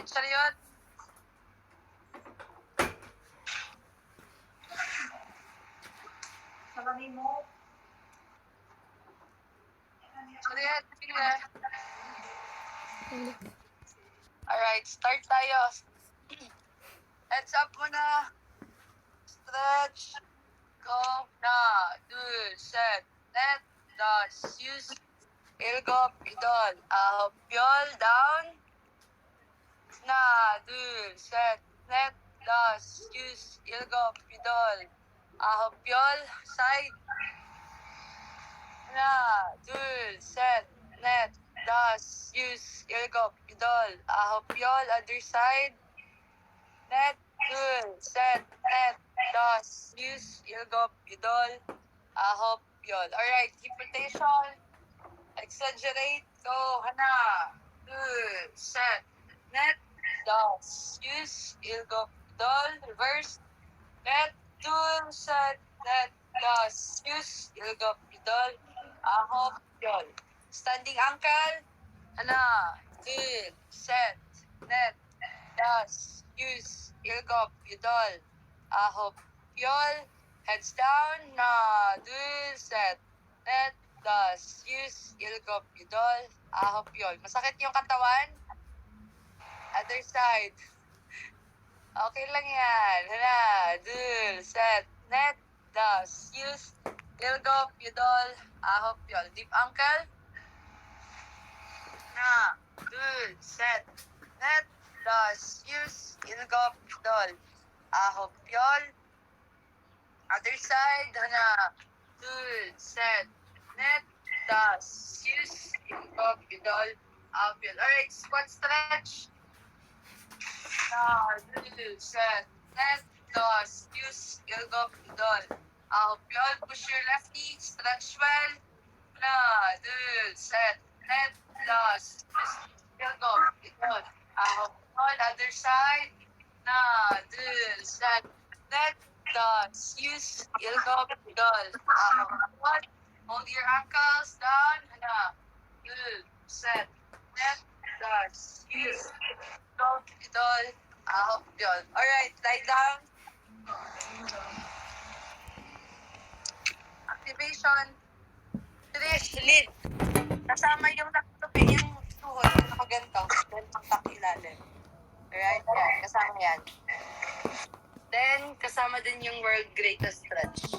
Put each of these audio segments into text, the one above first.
Chariot. Salamin mo. Chariot, sige. Alright, start tayo. Heads up muna. Stretch. Go. Na. 둘, 셋, 넷, 다섯, use. 일곱, 여덟, 아홉, 열. Down. 하나, 둘, 셋, 넷, 다섯, use. 일곱, 여덟, 아홉, 열. Side. 하나, 둘, 셋, 넷, 다섯, use. 일곱, 여덟, 아홉, 열. Other side. 넷, 둘, 셋, 넷, 다섯, use. 일곱, 여덟, 아홉, 열. Alright, keep rotation. Exaggerate. Go. 하나, 둘, 셋, 넷, 다섯, use. 일곱, 여덟. Reverse. 넷, 둘, 셋, 넷, 다섯, use. 일곱, 여덟, 아홉, 열. Standing ankle. 하나, 둘, 셋, 넷, 다섯, use. 일곱, 여덟, 아홉, 열. Heads down. 하나, 둘, 셋, 넷, 다섯, use. 일곱, 여덟, 아홉, 열. Masakit yung katawan? Other side. Okay lang yan. Hana, 둘, 셋, 넷, 다섯, use. 일곱, 여덟, 아홉, 열. Deep ankle. 하나, 둘, 셋, 넷, 다섯, use. 일곱, 여덟, 아홉, 열. Other side. 하나, 둘, 셋, 넷, 다섯, use. 일곱, 여덟, 아홉, 열. Alright, squat stretch. 하나, 둘, 셋, 넷, 다섯, use. 일곱, 여덟, 아홉, 열. Push your left knee. Stretch well. 하나, 둘, 셋, 넷, 다섯, use. 일곱, 여덟, 아홉, 열. Other side. 하나, 둘, 셋, 넷, 다섯, use. 일곱, 여덟, 아홉, 열. Hold your ankles down. 하나, 둘, 셋, 넷, 다섯, use. 일곱, 여덟, 아홉, 열. Alright, lie down. Activation. Trish, lead. Kasama yung nakatupi, yung tuhod, nakaganto. Then, pangtak ilalim. Alright, yan. Kasama yan. Then, kasama din yung world greatest stretch.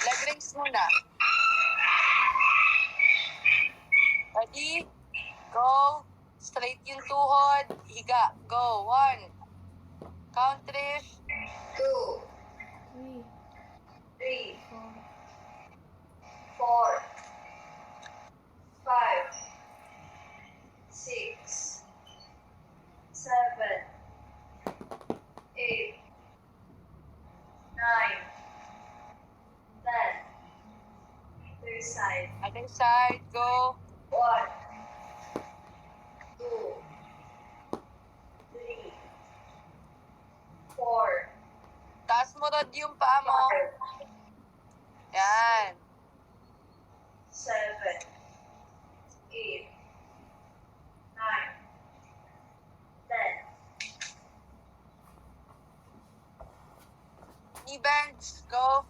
Leg raise muna. Ready? Go. Straight yung tuhod. Higa. Go. 1. Count, Trish. 2, 3, 4, 5, 6, 7, 8, 9, 10. Other side. Other side. Go. 1, 2, 3, 4, Taas mo rod yung paa mo. 5, Yan. 7, 8, 9, 10. Knee bends. Go.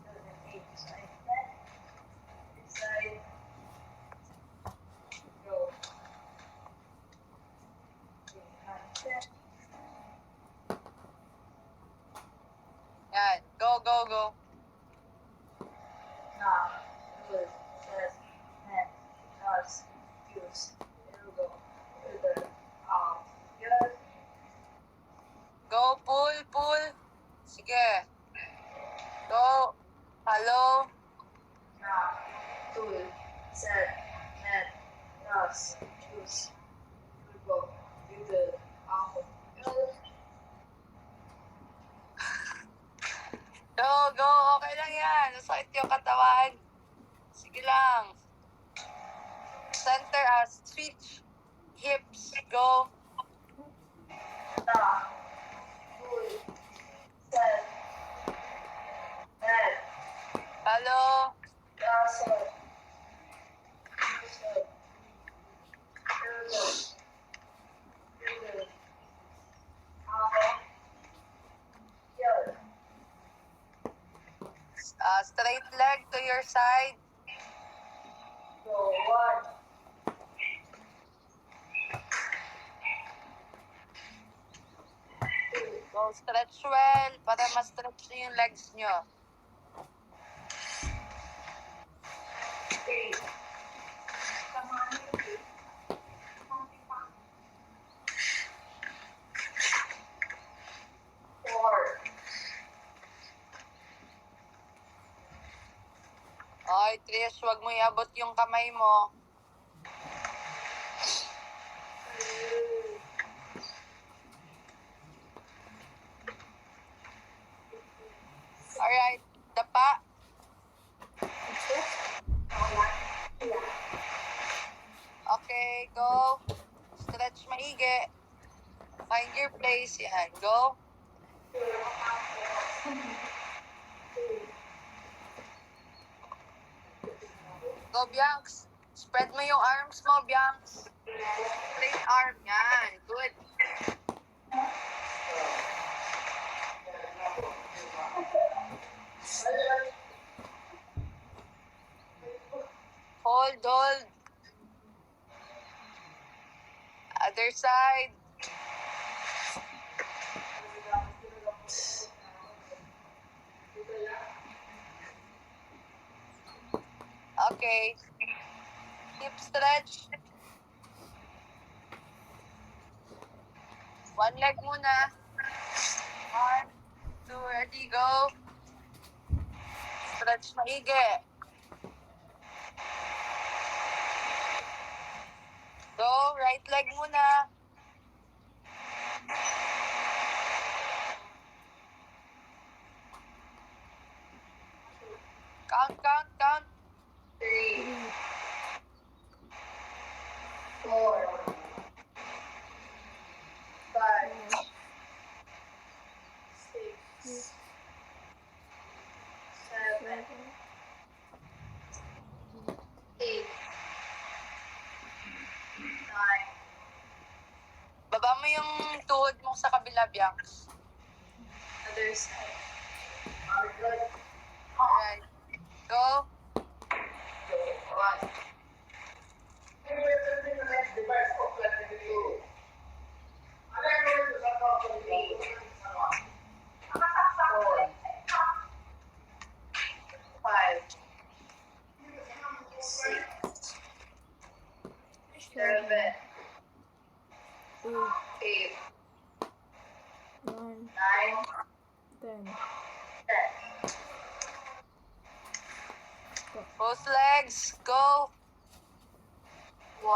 7, 8, 9, 10. Side. Go. 10. Yan. Go, go, go. Now, good, set, net, does, use, elbow, shoulder, arm, good. Go, pull, pull. Sige. Go. Follow. Now, tool, set, net, does, use, elbow, shoulder, arm, good. Go, go. Okay lang yan. Nasakit yung katawan. Sige lang. Center, switch. Hips. Go. Now, tool, set, net, Follow. does, Straight leg to your side. Go. 1. Go stretch well para ma-stretch nyo yung legs nyo. 3. Four. Okay, Trish, huwag mo iabot yung kamay mo. Alright, dapa. Okay, go. Stretch maigi. Find your place. Yan, go. Go, Bianx. Spread mo yung arms mo, Bianx. Straight arm. Yan, good. Hold, hold. Other side. Okay. Hip stretch. One leg muna. 1, 2, ready, go. Stretch maigi. Go, right leg muna. Count, count, count. 3. 4. 5. 6. 7. 8. 9. Baba mo yung tuhod mo sa kabila, Bianx. Other side. Alright. Go. 1. 5. 6. 7. 8. 9, 9. 10. 10. Both legs. Go. 1.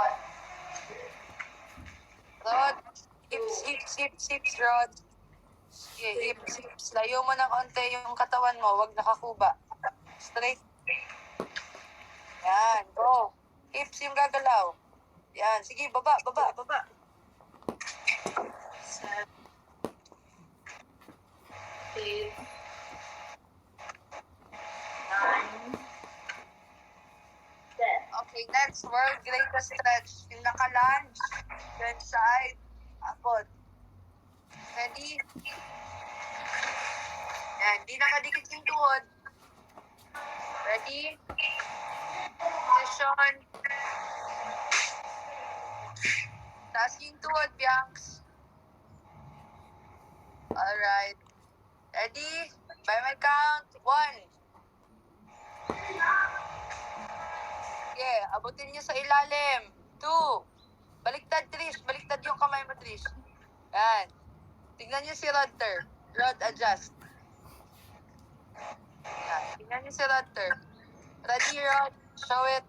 Rod. Hips, hips, hips, hips, Rod. Okay, hips, hips. Layo mo ng onte yung katawan mo. Huwag nakakuba. Straight. Yan, go. Hips yung gagalaw. Yan, sige, baba, baba, baba. 7. 8. 9. 10. Okay, next, world greatest stretch. Yung naka-lunge, then side, abot. Ready? Yan, di nakadikit yung tuhod. Ready? Position. Taas yung tuhod, Bianx. Alright. Ready? By my count, 1. Okay, abutin niyo sa ilalim. 2. Baliktad, Trish. Baliktad yung kamay mo, Trish. Yan. Tingnan niyo si Rodter. Rod, adjust. Yan. Tingnan niyo si Rodter. Ready, Rod? Show it.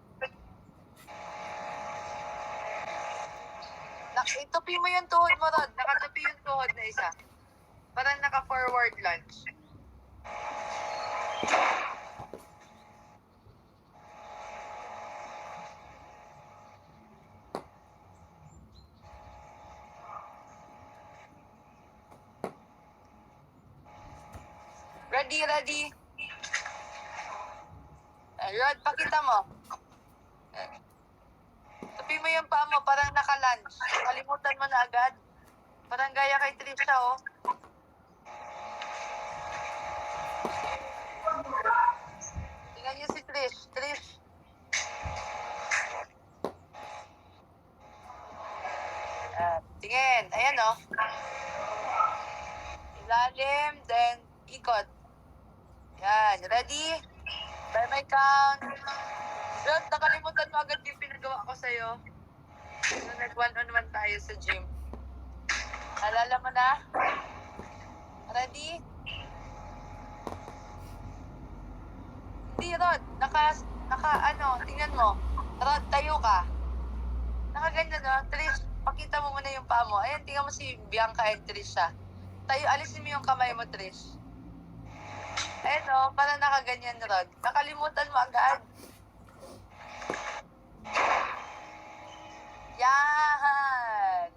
Itupi mo yung tuhod mo, Rod. Nakatupi yung tuhod na isa. Parang naka-forward lunge. Ready, ready. Rod, pakita mo. Tupi mo yung paa mo, parang naka-lunge. Kalimutan mo na agad. Parang gaya kay Trisha, oh. Trish. Trish. Tingin. Ayan, oh. Ilalim, then ikot. Yan. Ready? By my count. Rod, nakalimutan mo agad yung pinagawa ko sa'yo. Nung nag-one-on-one tayo sa gym. Alala mo na? Ready? Hindi, Rod. Tingnan mo. Rod, tayo ka. Nakaganyan, no? Trish, pakita mo muna yung paa mo. Ayan, tingnan mo si Bianca and Trish, ah. Tayo, alisin mo yung kamay mo, Trish. Ayan, no? Parang nakaganyan, Rod. Nakalimutan mo agad. Yan!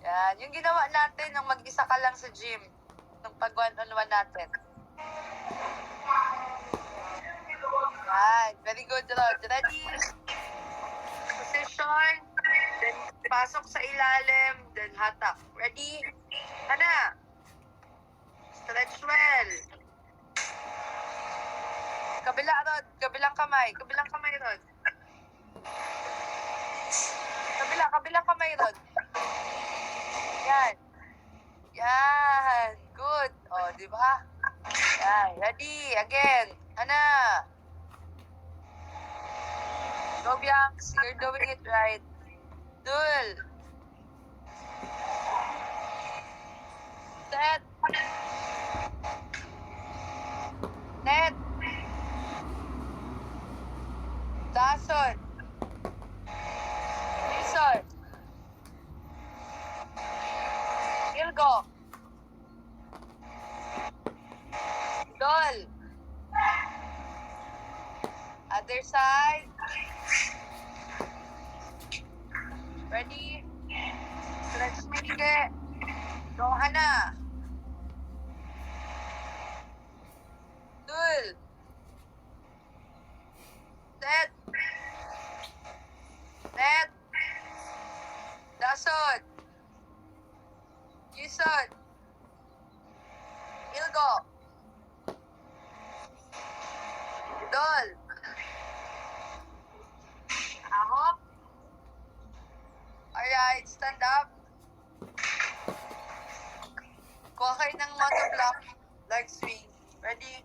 Yan. Yung ginawa natin nung mag-isa ka lang sa gym. Nung pag-one-on-one natin. Yan. Very good, Rod. Ready? Position. Then, pasok sa ilalim. Then, hatak. Ready? Hana. Stretch well. Kabila, Rod. Kabilang kamay. Kabilang kamay, Rod. Kabilang kamay, Rod. Yan. Yan. Good. O, di ba? Yan. Ready. Again. Hana. Go, Bianx. You're doing it right. Dul. Set. Net. Dason. Lison. Ilgo. Dol. Other side. Ready? Stretch maigi. Go, Hana. Dul. Set. Net. Dason. Lison. Ilgo. Dol. Ahop. Alright, stand up. Kuha kayo ng monoblock. Leg swing. Ready?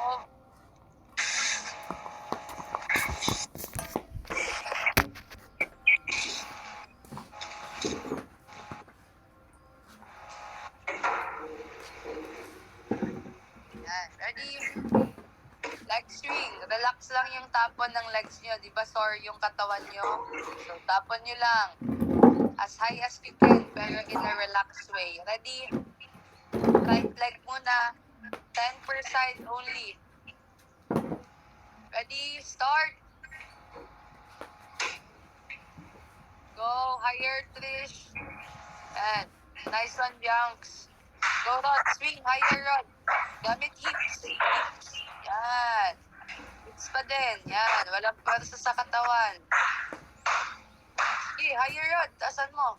Move. Yan. Ready? Leg swing. Relax lang yung tapon ng legs nyo. Di ba sore yung katawan nyo? So, tapon nyo lang. As high as you can, pero in a relaxed way. Ready? Right leg muna. 10 per side only. Ready? Start. Go. Higher, Trish. And nice one, Bianx. Go, Rod. Swing. Higher, Rod. Gamit hips. Hips. Yan. Hips pa din. Yan. Walang pwersa sa katawan. Okay, higher, Rod. Taasan mo.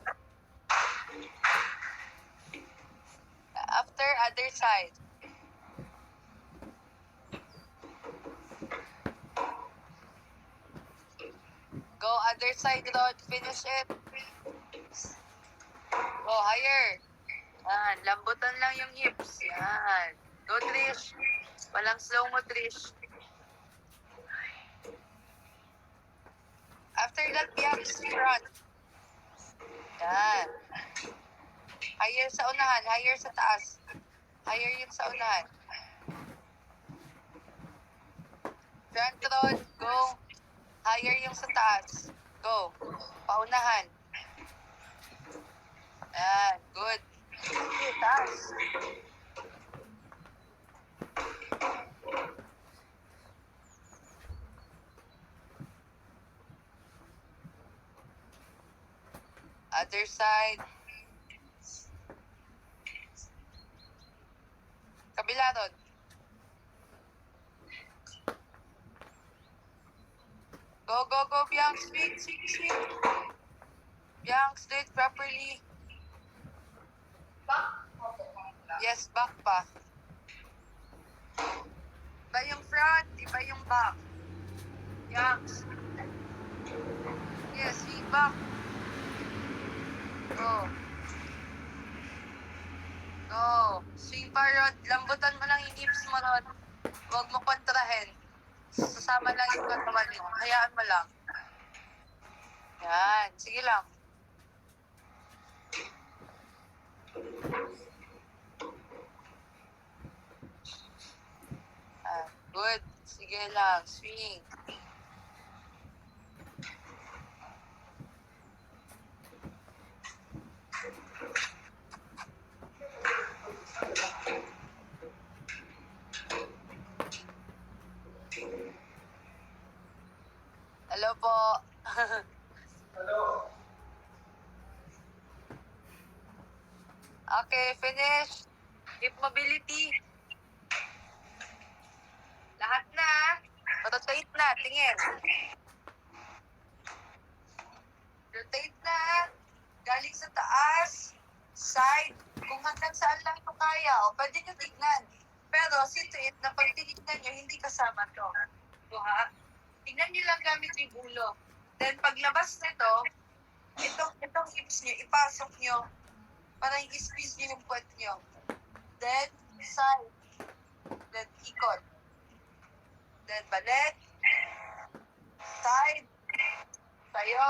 After, other side. Go other side, Rod. Finish it. Go higher. Yan. Lambutan lang yung hips. Yan. Go, Trish. Walang slow mo, Trish. After that, Bianx, front. Yan. Higher sa unahan. Higher sa taas. Higher yung sa unahan. Front, Rod. Go. Higher yung sa taas. Go. Paunahan. Yan. Good. Okay, taas. Other side. Kabila, Rod. Go, go, go, Bianx. Swing, swing, swing. Bianx, do it properly. Back. Yes, back pa. Ba yung front, Iba yung back. Yanks. Yes, swing back. Go. Go. Swing pa, Rod. Lambutan mo lang yung hips mo, Rod. Huwag mo kontrahin. Sasama lang yung katawan mo. Hayaan mo lang. Yan. Sige lang. Good. Sige lang. Swing. Hello po. Hello. Okay, finish. Hip mobility. Lahat na. Rotate na. Tingin. Rotate na. Galing sa taas. Side. Kung hanggang saan lang ito kaya, o pwede nyo tignan. Pero see to it na pag tinignan nyo, hindi kasama to. Buha. Tingnan nyo lang gamit yung ulo. Then paglabas nito, itong hips nyo, ipasok nyo. Para i-squeeze nyo yung butt nyo. Then, side. Then, ikot. Then, balik. Side. Tayo.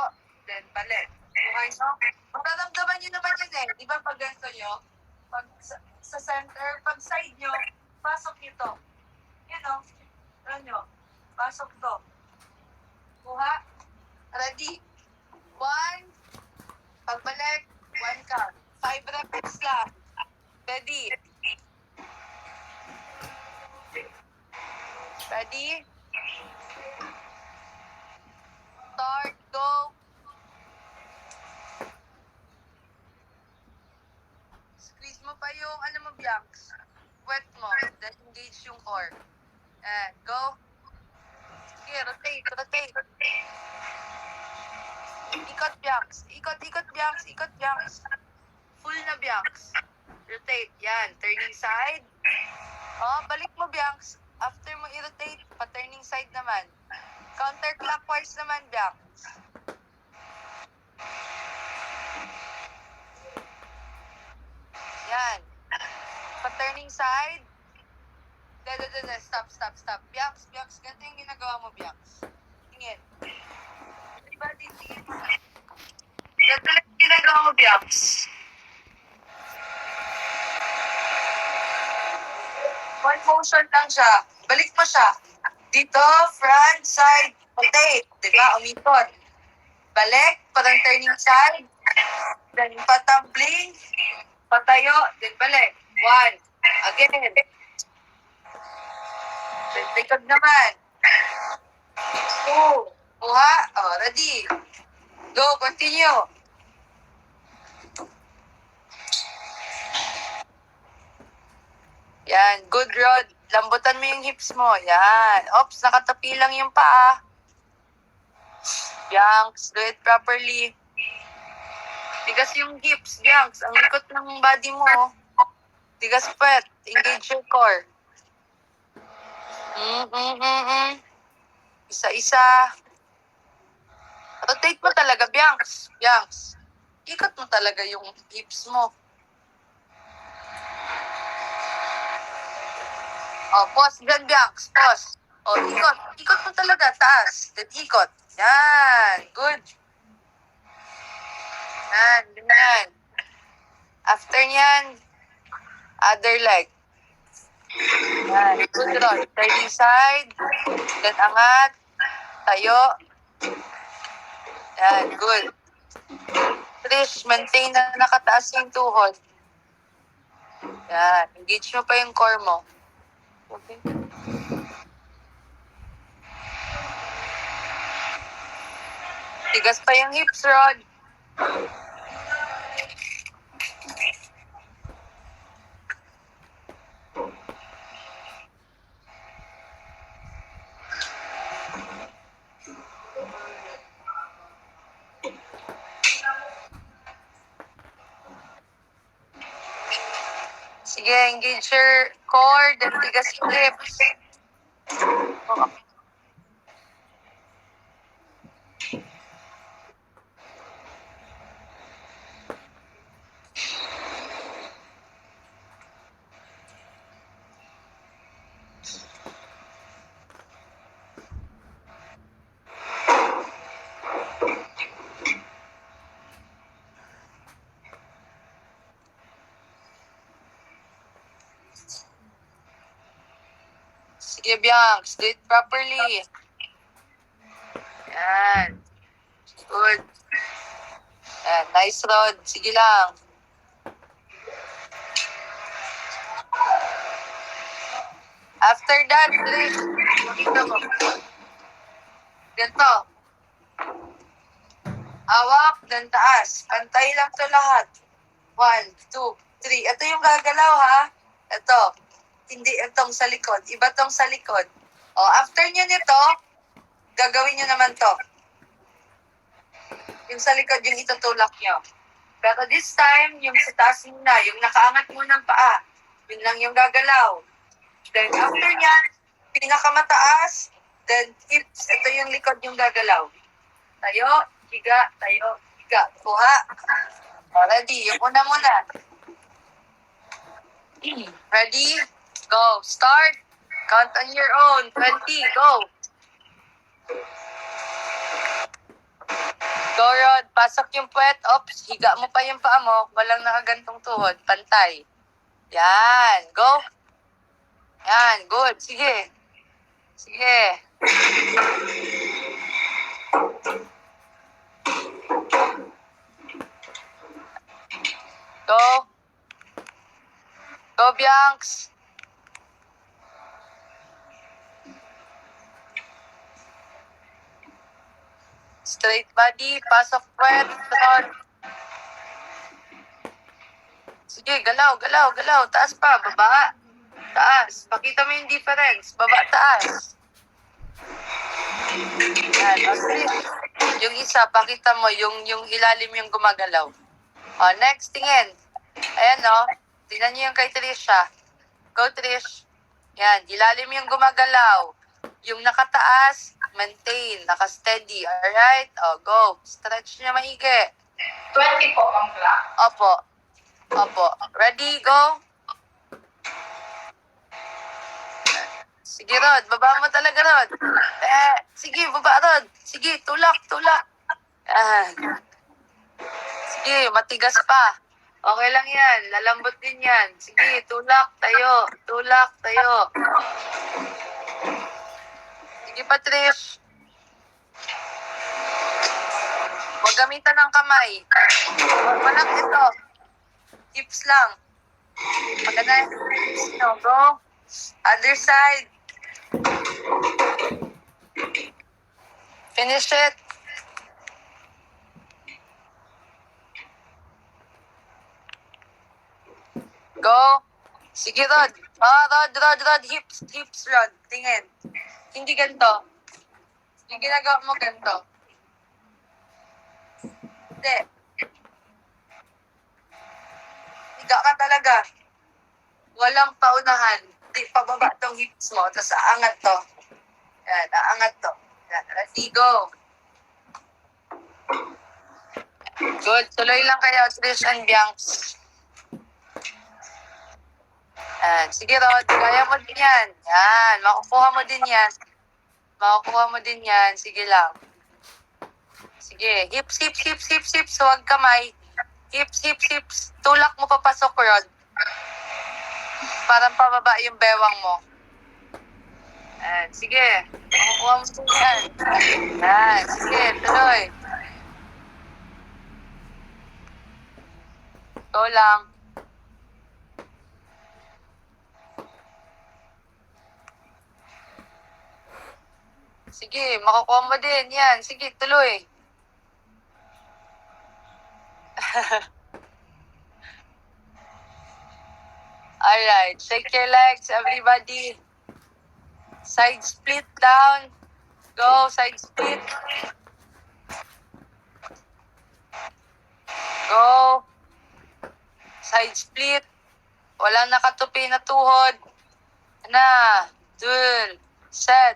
Then, balik. Okay, no? Mararamdaman nyo naman yun eh. Di ba pag ganito nyo? Pag sa center, pag side nyo, pasok nyo to. Yan o. Ano? Pasok to. Kuha. Ready? 1. Pagbalik. 1 count. 5 reps lang. Ready? Ready? Start. Go. Squeeze mo pa yung, mo, Bianx. Wet mo. Then engage yung core. And go. Sige, rotate. Ikot, Bianx. Ikot, Bianx. Ikot, Bianx. Full na, Bianx. Rotate. Yan. Turning side. Oh, balik mo, Bianx. After mo i-rotate, pa-turning side naman. Counterclockwise naman, Bianx. Yan. Pa-turning side. Stop. Bianx. Ganito yung ginagawa mo, Bianx. Tingin. Diba, tingin. Ganito lang yung ginagawa mo, Bianx. One motion lang siya. Balik mo siya. Dito, front, side, rotate. Diba? Umikot. Balik, parang turning side. Then, patambling. Patayo. Then, balik. 1. Again. Then, likod naman. 2. Kuha. Oh, ready. Go, continue. Yan, good, Rod. Lambutan mo yung hips mo. Yan. Oops, nakatapi lang yung paa. Bianx, do it properly. Tigas yung hips, Bianx. Ang likot ng body mo. Tigas pwet. Engage your core. Isa-isa. Rotate mo talaga, Bianx. Ikot mo talaga yung hips mo. Oh, pause dyan, Bianx. Pause. Oh, ikot. Ikot mo talaga, taas. Then ikot. Yan. Good. Yan. After nyan, other leg. Yan. Good, Rod. Turning side. Then angat. Tayo. Yan. Good. Trish, maintain na nakataas yung tuhod. Yan. Engage mo pa yung core mo. Okay. Tigas pa yung hips, Rod. Sige, engage your core, then tigas yung hips. Sige, Bianx. Do it properly. Yan. Good. Yan. Nice, Rod. Sige lang. After that, Trish, makita mo. Ganito. Awak, then taas. Pantay lang to lahat. 1, 2, 3. Ito yung gagalaw, ha? Ito. Hindi itong sa likod. Iba tong sa likod. O, after nyo nito, gagawin nyo naman to. Yung sa likod, yung itutulak nyo. Pero this time, yung sa taas muna, yung nakaangat mo ng paa, yun lang yung gagalaw. Then after nyan, pinakamataas, then hips, ito yung likod yung gagalaw. Tayo, higa, tayo, higa. Kuha. O, ready, yung una muna. Ready? Go. Start. Count on your own. 20. Go. Go, Rod. Pasok yung puwet. Oops. Higa mo pa yung paa mo. Walang nakagantong tuhod. Pantay. Yan. Go. Yan. Good. Sige. Sige. Go. Go, Bianx. Straight body, pasok puwet, Rod. Sige, galaw, galaw, galaw. Taas pa, baba. Taas. Pakita mo yung difference. Baba, taas. Yan, okay. Yung isa, pakita mo, yung ilalim yung gumagalaw. O, next, tingin. Ayan, o. Tingnan niyo yung kay Trisha. Go, Trish. Yan, ilalim yung gumagalaw. Yung nakataas, maintain, naka-steady. Alright? O, go. Stretch niya maigi. 20 po, Ma'am Clark. Opo. Opo. Ready? Go. Sige, Rod. Baba mo talaga, Rod. Sige, baba, Rod. Sige, tulak, tulak. Sige, matigas pa. Okay lang yan. Lalambot din yan. Sige, tulak, tayo. Tulak, tayo. Sige, Patrish. Huwag gamitan ng kamay. Walang ito. Hips lang. Maganda yung hips, no? Go. Other side. Finish it. Go. Sige, Rod. Rod. Hips, Rod. Tingin. Hindi ganito. Yung ginagawa mo ganito. Hindi. Higa ka talaga. Walang paunahan. Hindi, pababa tong hips mo. Tapos aangat to. Yan, aangat to. Yan, ready, go. Good. Tuloy lang kayo, Trish and Bianx. Yan. Sige, Rod. Kaya mo din yan. Yan. Makukuha mo din yan. Makukuha mo din yan. Sige lang. Sige. Hips. Huwag kamay. Hips. Tulak mo papasok, Rod. Parang pababa yung bewang mo. Yan. Sige. Makukuha mo din yan. Yan. Sige. Tuloy. Go lang. Sige, makukuha mo din. Yan. Sige, tuloy. Alright. Shake your legs, everybody. Side split down. Go, side split. Go. Side split. Walang nakatupi na tuhod. Na. Dun. set,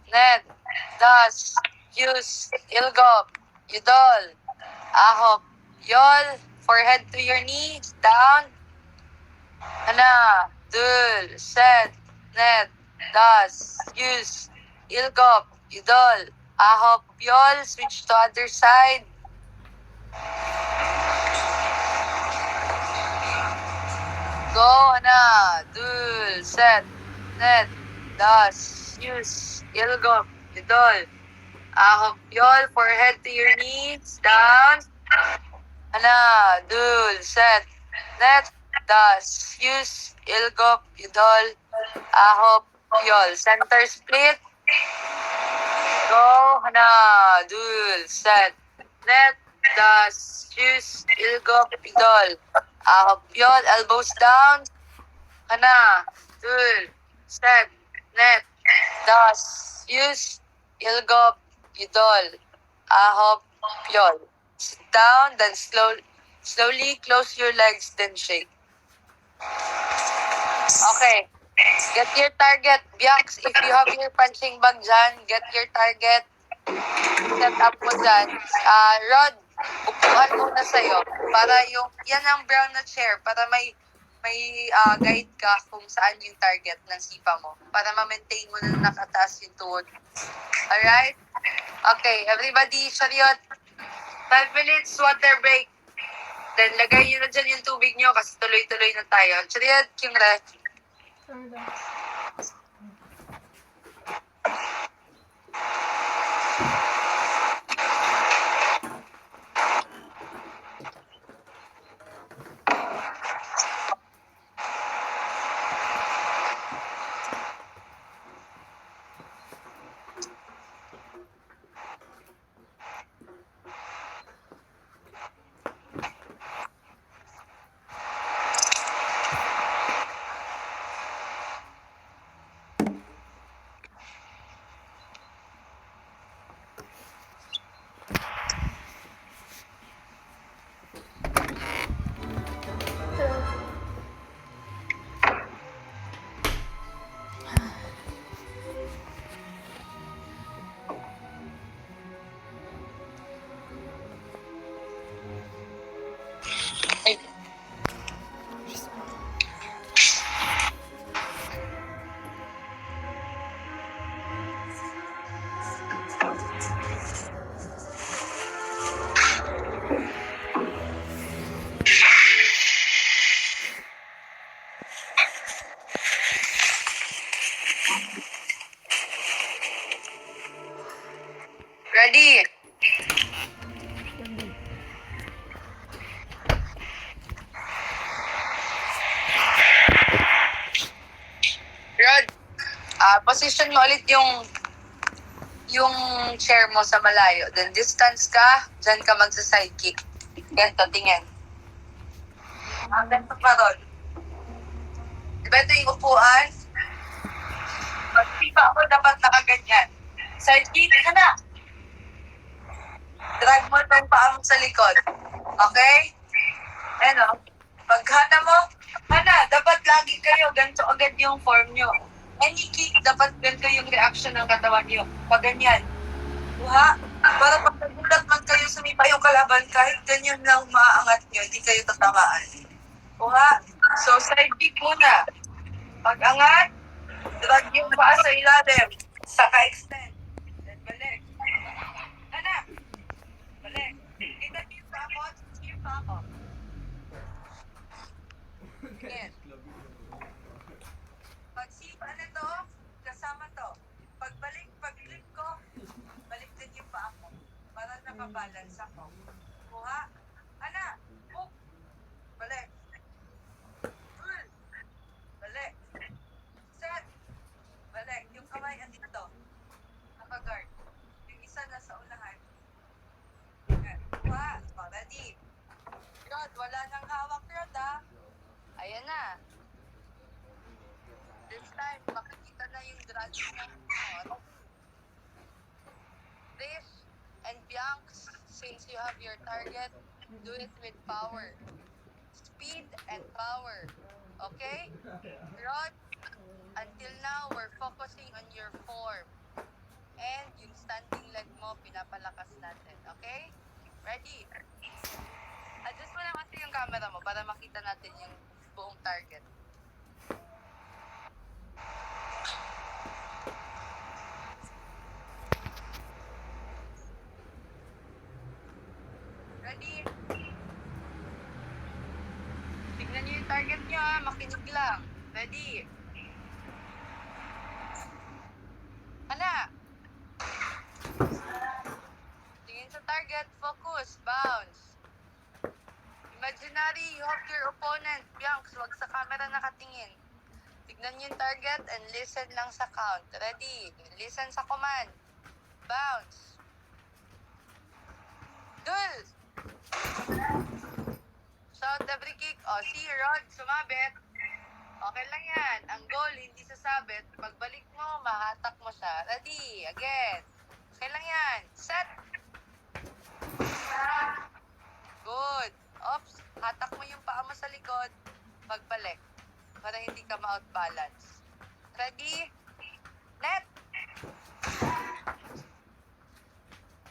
net, das, use, ilgop, yudol, ahop, yol, forehead to your knees, down, dul, set, net, das, use, ilgop, yudol, ahop, yol, switch to other side. Go, dul, set, net, das, use, ilgop, yudol, ahop, yol, forehead to your knees, down, dul, set, net, das, use, ilgop, yudol, ahop, yol. Center split. Go, dul, set, net, das, use, ilgop, yudol, ahop, yol. Elbows down. Dul, set, net, das, use, ilgop, yudol, ahop, yol. Sit down, then slowly close your legs, then shake. Okay. Get your target. Bianx, if you have your punching bag dyan, get your target. Set up mo dyan. Rod, upuan muna sa'yo. Para yan ang brown na chair. Para may guide ka kung saan yung target ng sipa mo. Para ma-maintain mo na nakataas yung tuhod. Alright? Okay, everybody, chariot. 5 minutes, water break. Then, lagay nyo na dyan yung tubig nyo kasi tuloy-tuloy na tayo. Chariot, yung ref. Ready? Rod, position mo ulit yung chair mo sa malayo. Then distance ka, dyan ka magsa-side kick. Ganito, tingin. Ganito pa ron. Diba ito yung upuan? Pag-pipa ako, dapat nakaganyan. Side kick ka na. Drag mo itong paa mo sa likod. Okay? Ano? Paghana mo, dapat lagi kayo, ganito agad yung form nyo. Any kick, dapat ganito yung reaction ng katawan nyo. Pag ganyan. Kuha. Para pag nagulat man kayo sumipa yung kalaban, kahit ganyan lang maaangat nyo, hindi kayo tatamaan. Kuha. So, side kick muna. Pag angat, drag yung paa sa ilalim. Saka extend. Then balik. Balik. Kita yung paa mo, yung paa mo. Again. Pag-sipa na to, kasama to. Pag-flip ko, balik din yung paa ko. Para nakabalance ako. Kuha. Hook. Balik. Pull. Balik. Set. Balik. Yung kamay andito. Naka-guard. Yung isa nasa unahan. Kuha. Ready. Rod, wala nang hawak, Rod, Ayan na. This time, makikita na yung drag ng Trish and Bianx, since you have your target, do it with power. Speed and power. Okay? Rod, Until now, we're focusing on your form. And yung standing leg mo, pinapalakas natin. Okay? Ready? Adjust mo lang kasi yung camera mo para makita natin yung buong target. Ready? Tignan niyo yung target niyo ha, makinig lang. Ready? Hala! Tingin sa target, focus, bounce. Imaginary, you have your opponent. Bianx, wag sa camera nakatingin. Tignan niyo yung target and listen lang sa count. Ready? Listen sa command. Bounce. Dul! Shout every kick. O, see, Rod, sumabit. Okay lang yan. Ang goal, hindi sasabit. Pagbalik mo, mahatak mo siya. Ready? Again. Okay lang yan. Set. Good. Oops. Hatak mo yung paa mo sa likod. Pagbalik. Para hindi ka ma-outbalance. Ready? Net.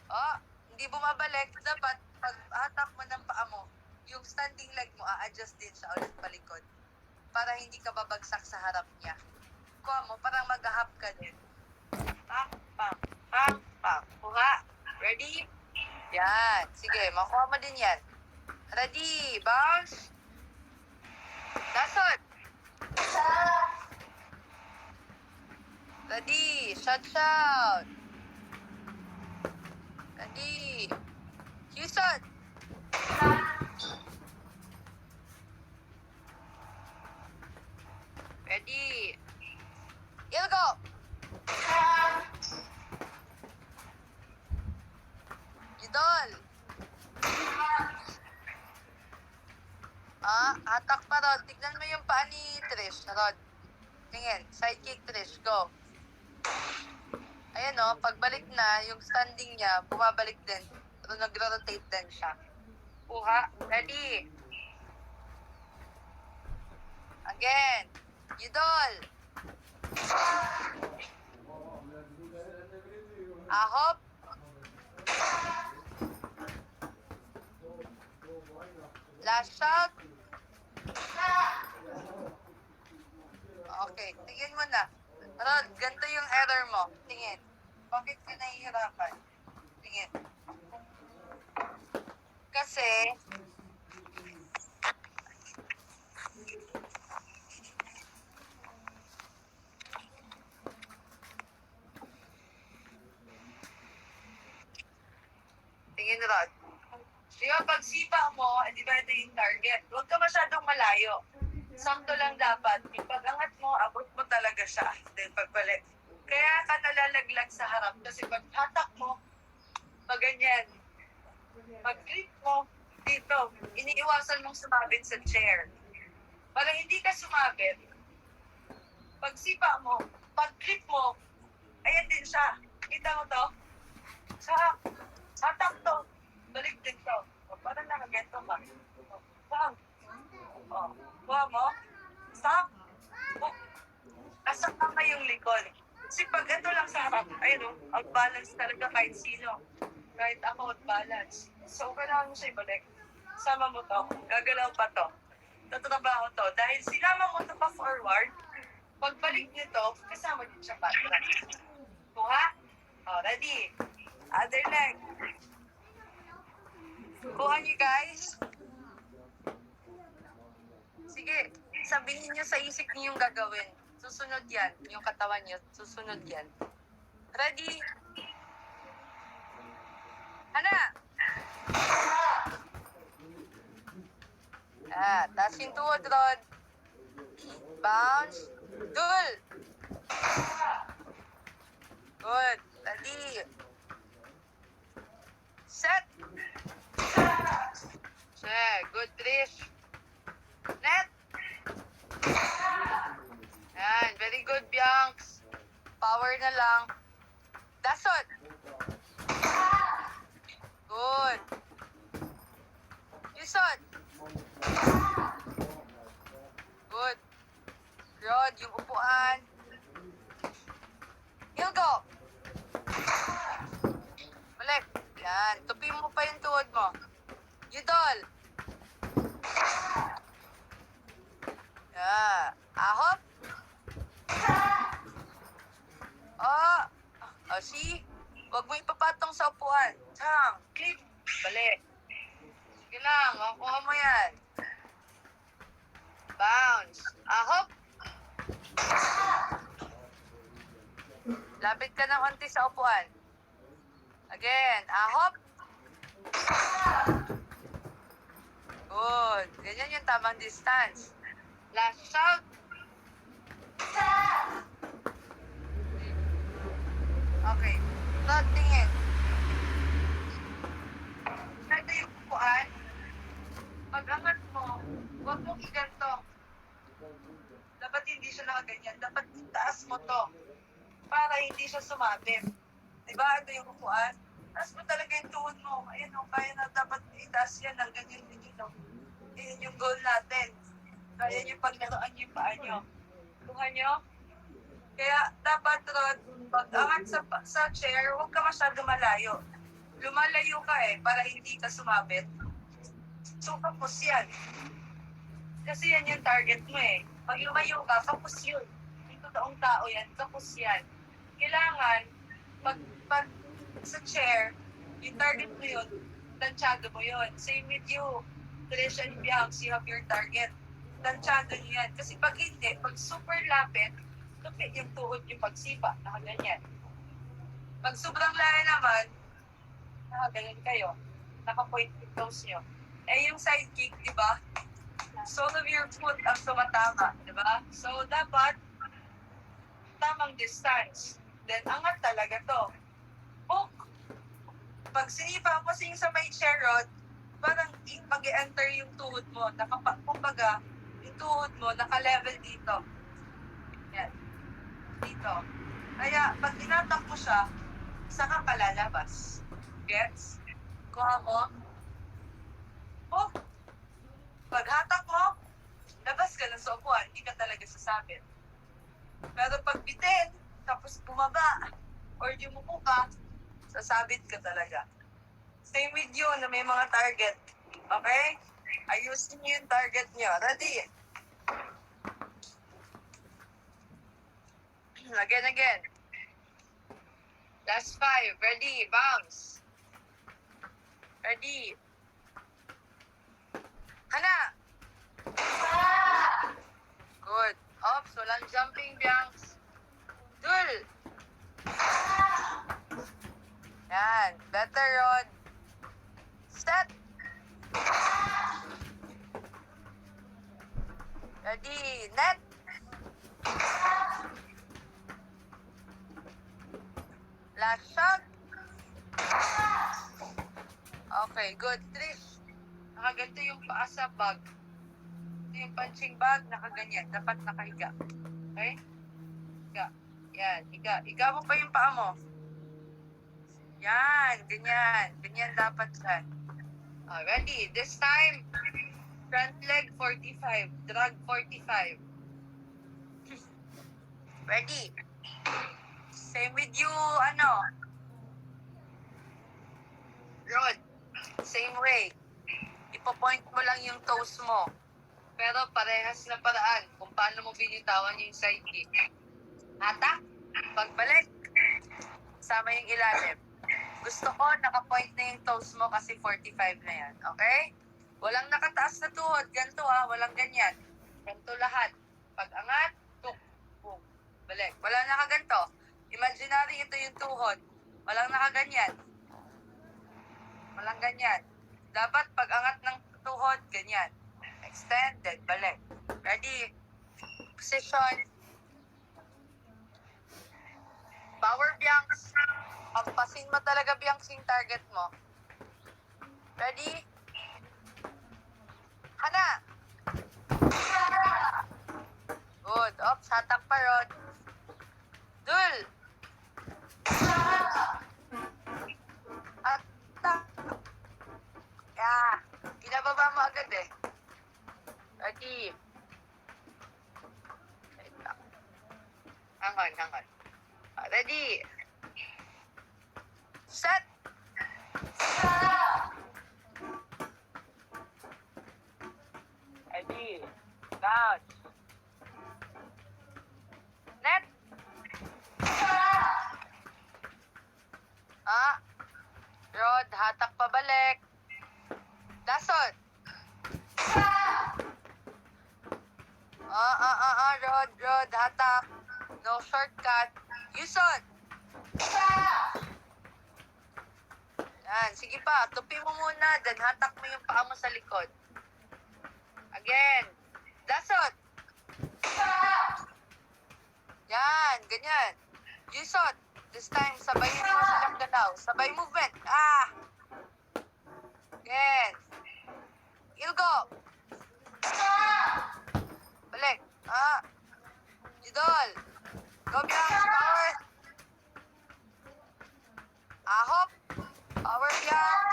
Oh, hindi bumabalik. Dapat, pag hatak mo ng paa mo, yung standing leg mo, a-adjust din siya ulit palikod. Para hindi ka babagsak sa harap niya. Kuha mo, parang mag-hop ka din. Pak, pak, pak, pak. Kuha. Ready? Yan. Sige, makuha mo din yan. Ready? Bounce. Dasot. Ready? Shot shout. Ready? Houston. Ready? Ilgo. Idol. Atak pa, Rod. Tignan mo yung paa ni Trish, Rod. Tingin. Sidekick, Trish. Go. Ayan o, pagbalik na, yung standing niya, bumabalik din. Pero nagro-rotate din siya. Kuha. Ready? Again. Idol. Ahop. Last shot. Okay, tingin mo na. Rod, ganito yung error mo. Tingin. Bakit ka nahihirapan? Tingin. Kasi, tingin, Rod. Di ba, pag sipa mo, di ba ito yung target? Huwag ka masyadong malayo. Sakto lang dapat. Yung pag-angat mo, abot mo talaga siya. Then pagbalik. Kaya ka nalalaglag sa harap. Kasi pag hatak mo, pag ganyan. Pag grip mo, dito, iniiwasan mong sumabit sa chair. Para hindi ka sumabit, pag sipa mo, pag grip mo, ayan din siya. Kita mo to? Sa hatak to. Balik din to. O, parang nakagento ka. Bang! O, buha mo. Stop! Nasa kama yung likod. Kasi pag ito lang sa harap, ayun o, out-balance talaga kahit sino. Kahit ako out-balance. So, kailangan mo siya ibalik. Sama mo to. Gagalaw pa to. Tatrabaho to. Dahil sinama mo to pa forward, pagbalik nito, kasama din siya pa. Kuha? O, ready? Other leg. Kuha niyo, guys. Sige, sabihin niyo sa isip niyo yung gagawin. Susunod yan. Yung katawan niyo, susunod yan. Ready? Hana! Taas yung tuhod, Rod. Bounce. Dul. Good. Ready. Set. Check. Good, Trish. Net. Yan. Very good, Bianx. Power na lang. Dasot. Good. Yusot. Good. Rod, yung upuan. You go. Balik. Yan. Tupi mo pa yung tuhod mo. Yudol. Yeah. Ahop. Oh. Oh, see? Huwag mo ipapatong sa upuan. Tang. Clip. Balik. Sige lang. Makuha mo yan. Bounce. Ahop. Lapit ka ng konti sa upuan. Again. Ahop. Good. Ganyan yung tamang distance. Last shout. Okay. Not tingin. Ito yung upuan. Pag-angat mo, huwag mong iganto. Dapat hindi siya nakaganyan. Dapat itaas mo to. Para hindi siya sumabit. Diba? Ito yung upuan. Taas mo talaga yung tuhod mo. Ayun o, kaya na dapat itaas yan ng ganyan din yun. Ayun yung goal natin. Kaya nyo paglaruan yung paa nyo. Kuha nyo? Kaya dapat, Rod, pag-angat sa chair, huwag ka masyado malayo. Lumalayo ka para hindi ka sumabit. So, kapos yan. Kasi yan yung target mo Pag lumayo ka, kapos yun. Yung totoong tao yan, kapos yan. Kailangan, pag sa chair, yung target mo yun, tansyado mo yun. Same with you. Trish and Bianx, you have your target. Tansyado nyo yan. Kasi pag hindi, pag super lapit, tupit yung tuhod yung pagsipa. Nakaganyan. Pag sobrang layo naman, nakaganyan kayo. Nakapoint yung toes nyo. Yung side kick, di ba? Sole of your foot ang tumatama, di ba? So, dapat tamang distance. Then, angat talaga to. Hook. Pag sinipa mo sa may chair rod, parang mag-enter yung tuhod mo. Kumbaga, yung tuhod mo, naka-level dito. Yan. Dito. Kaya, pag tinatak mo siya, saka ka lalabas. Gets? Kuha mo. Hook. Pag hatak mo, labas ka na sa upuan, hindi ka talaga sasabit. Pero pag bitin, tapos bumaba, or yumuko ka, sasabit ka talaga. Same with you na may mga target. Okay? Ayusin niyo yung target niyo. Ready? Again. Last 5. Ready? Bounce. Ready? Hana! Good. Ops, walang jumping, Bianx. Dul! Yan. Better, Rod. Step! Ready? Net! Last shot. Okay, good. Trish. Nakaganto yung paa sa bag. Ito yung punching bag, nakaganyan. Dapat nakahiga. Okay? Higa. Yan, higa. Higa mo pa yung paa mo. Yan, ganyan. Ganyan dapat yan. Ready? This time, front leg 45. Drag 45. Ready? Same with you, Rod. Same way. Ipo-point mo lang yung toes mo. Pero parehas na paraan kung paano mo binitawan yung side kick. Hatak, pagbalik, sama yung ilalim. Gusto ko naka-point na yung toes mo kasi 45 na yan. Okay? Walang nakataas na tuhod. Ganito walang ganyan. Ganito lahat. Pag-angat, tuk, boom. Balik. Walang nakaganto. Imaginary ito yung tuhod. Walang nakaganyan. Walang ganyan. Dapat pag-angat ng tuhod, ganyan. Extended, balik. Ready? Position. Power Bianx. Pampasin mo talaga Bianx yung target mo. Ready? Hana! Good. Ops, hatak pa, Rod. Dul! Hatak! Yeah. Pinababa mo agad Ready? Wait lang. Hang on. Ready? Set! Ready? Bounce! Net! Rod, hatak pabalik. Dasot! Rod, hatak. No shortcut. Yusot! Yan, sige pa. Tupi mo muna, then hatak mo yung paa mo sa likod. Again. Dasot! Yan, ganyan. Yusot! This time, sabayin mo silang galaw. Sabay movement. Again. Ilgo! Balik. Jidol! Go, Bianx! Power! Ahop! Power, Bianx!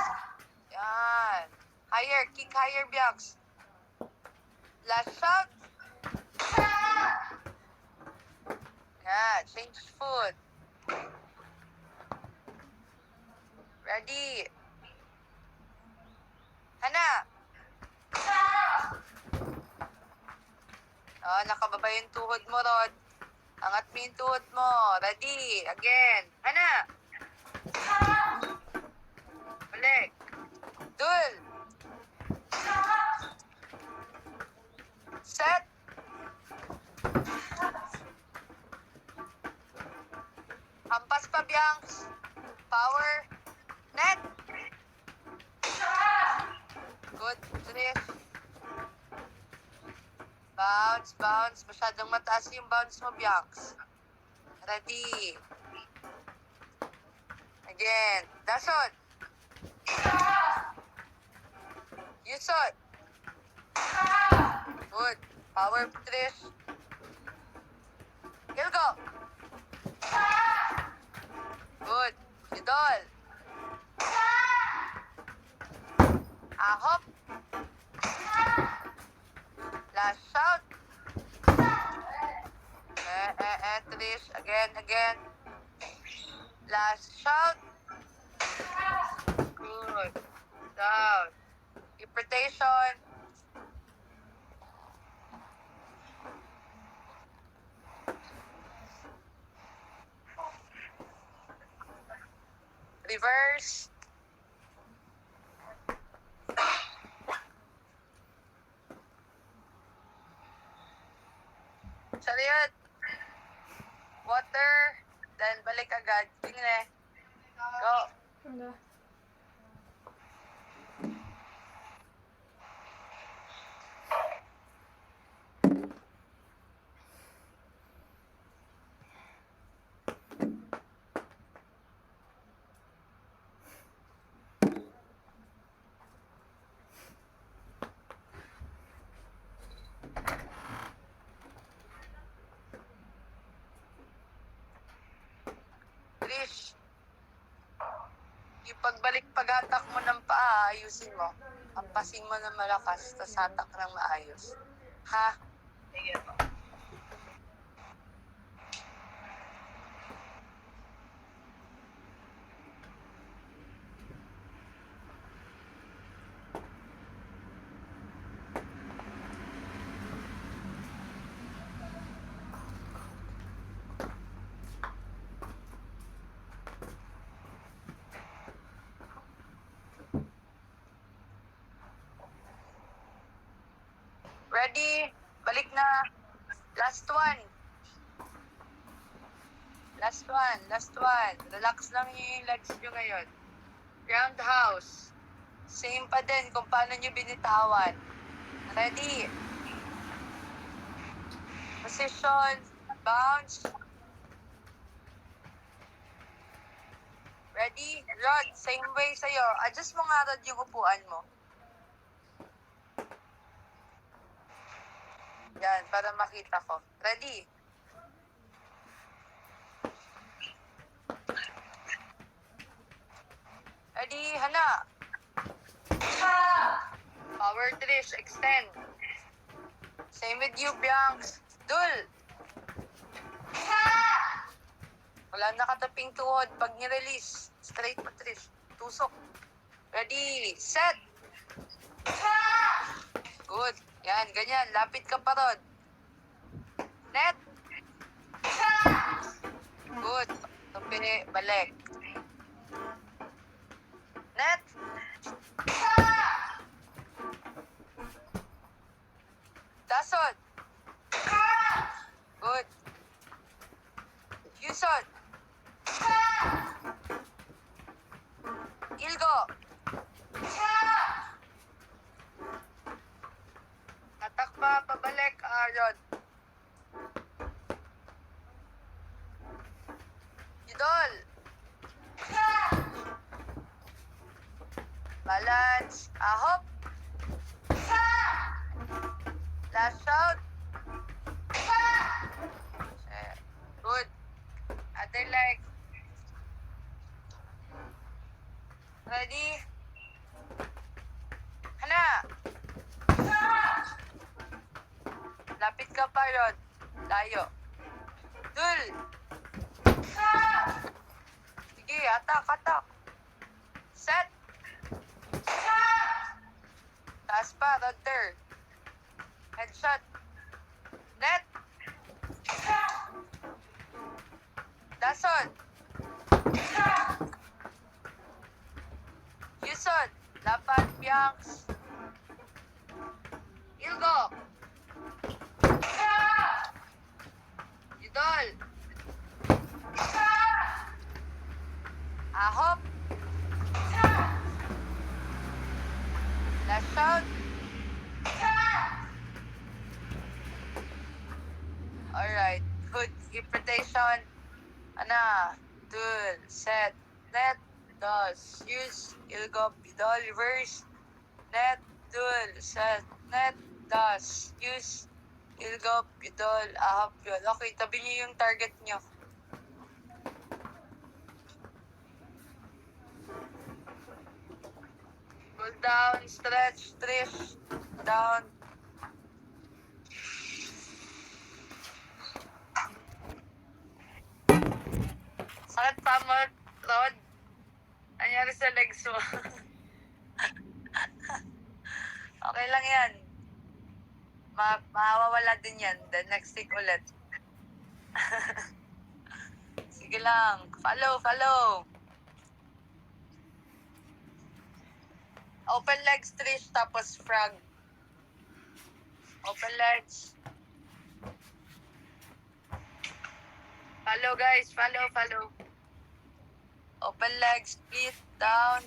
Yan. Higher. Kick higher, Bianx. Last shot. Yeah, change foot. Ready. Hana. Nakababa yung tuhod mo, Rod. Angat mo yung tuhod mo. Ready. Again. Hana. Balik. Dul. Set. Hampas pa, Bianx. Power. Net. Good. Drift. Bounce, bounce. Masyadong mataas yung bounce mo, Bianx. Ready. Again. Dasot. Yusot. Good. Power drift. Ilgo. Good. Idol. Ahop. Last shout. Trish. Again. Last shout. Good. Down. Interpretation. Reverse. Chariot. Water. Then balik agad. Tingnan. Go. Wala. Trish. Yung pagbalik-paghatak mo ng paa, ayusin mo. Hampasin mo ng malakas, tapos hatak ng maayos. Ha? Sige po. Ready? Balik na. Last one. Relax lang yung legs nyo ngayon. Roundhouse. Same pa din kung paano nyo binitawan. Ready? Position. Bounce. Ready? Rod, same way sa'yo. Adjust mo nga, Rod, yung upuan mo. Yan, para makita ko. Ready? Ready, Hana. Power Trish, extend. Same with you, Bianx. Dul. Wala nakataping tuhod. Pag nirelease, straight mo, Trish. Tusok. Ready, set. Good. Yan, ganyan. Lapit ka pa ron. Net. Good. Tabi, balik. Net. Dasod. Good. Yuson. Ilgo. Tatakpa, pabalik, Aaron. Idol. Balance. Ahop. Last out. Good. Other leg. Ready? Hana. Lapit ka pa ron. Layo. Dul. Sige, atak. Set. Taas pa, rotor. Headshot. Net. Dason. Yuson. Lapat, Bianx. Ilgo. Idol. Ahop. Last shot. Alright. Good. Interpretation. Ana. Dul. Set. Net. Dos. Use. Ilgo. Bidol. Reverse. Net. Dul. Set. Net. Dos. Use. Ilgo. Bidol. Ahop. Yun. Okay. Tabi niyo yung target niyo. Pull down. Stretch. Trish. Down. Sakit pa mo, Rod? Anyari sa legs mo? Okay lang yan. Mawawala din yan. The next week ulit. Sige lang. Follow. Open legs, Trish, tapos frog. Open legs. Follow, guys. Follow. Open legs, split, down.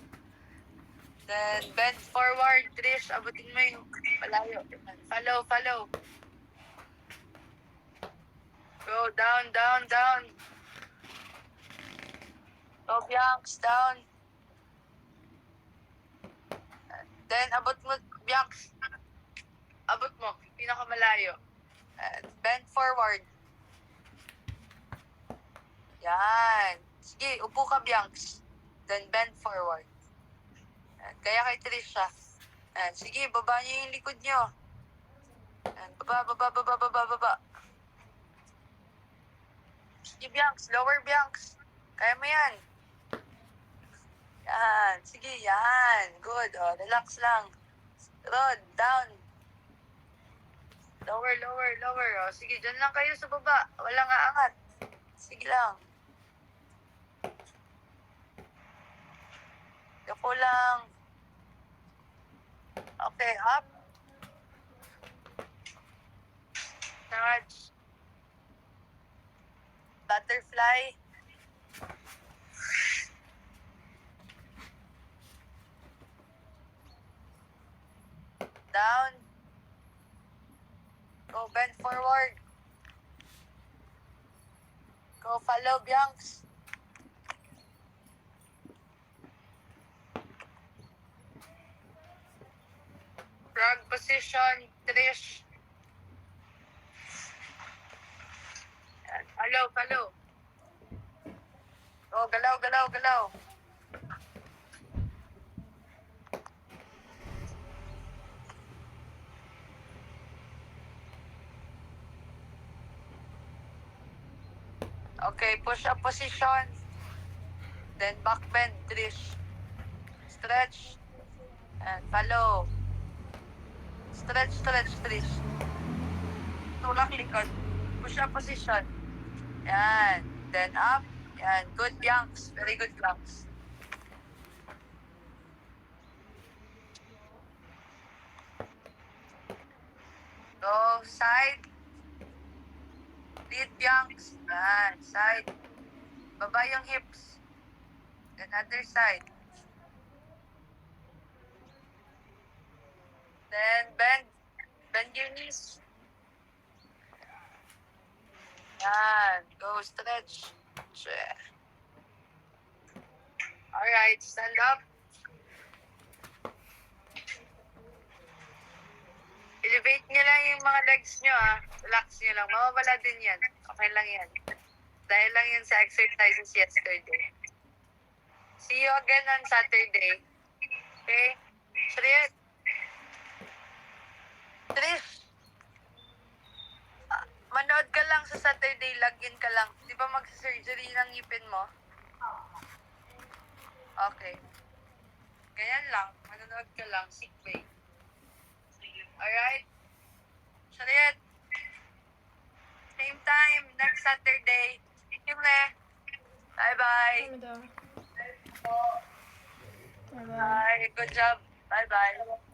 Then, bend forward, Trish. Abutin mo yung palayo. Follow. Go, down. Go, Bianx, down. Then, abot mo, Bianx. Abot mo, pinakamalayo. And bend forward. Yan. Sige, upo ka, Bianx. Then, bend forward. Yan. Kaya kay Trisha. Yan. Sige, baba niyo yung likod niyo. Yan. Baba. Sige, Bianx. Lower, Bianx. Kaya mo yan. Yan. Sige, yan. Good. O, relax lang. Rod, down. Lower. O, sige, dyan lang kayo sa baba. Walang aangat. Sige lang. Yoko lang. Okay, up. Touch. Butterfly. Down. Go bend forward. Go follow, Bianx. Frog position, Trish. Follow. Oh, galaw. Okay, push up position. Then back bend, Trish. Stretch. And follow. Stretch, Trish. Tulak likod. Push up position. Yan. Then up. Yan. Good planks. Very good planks. Go side. Lead planks. Yan. Side. Baba yung hips. Then other side. Then bend. Bend your knees. Yan. Go stretch. Alright, stand up. Elevate nyo lang yung mga legs nyo, ah. Relax nyo lang. Mawawala din yan. Okay lang yan. Dahil lang yan sa exercises yesterday. See you again on Saturday. Okay? Trish, manood ka lang sa Saturday. Login ka lang. Di ba mag-surgery ng ngipin mo? Okay. Ganyan lang. Manonood ka lang. Sick bay. Alright? Shariat. Same time, next Saturday. Thank you, Le. Bye-bye. Bye-bye. Bye. Good job. Bye-bye.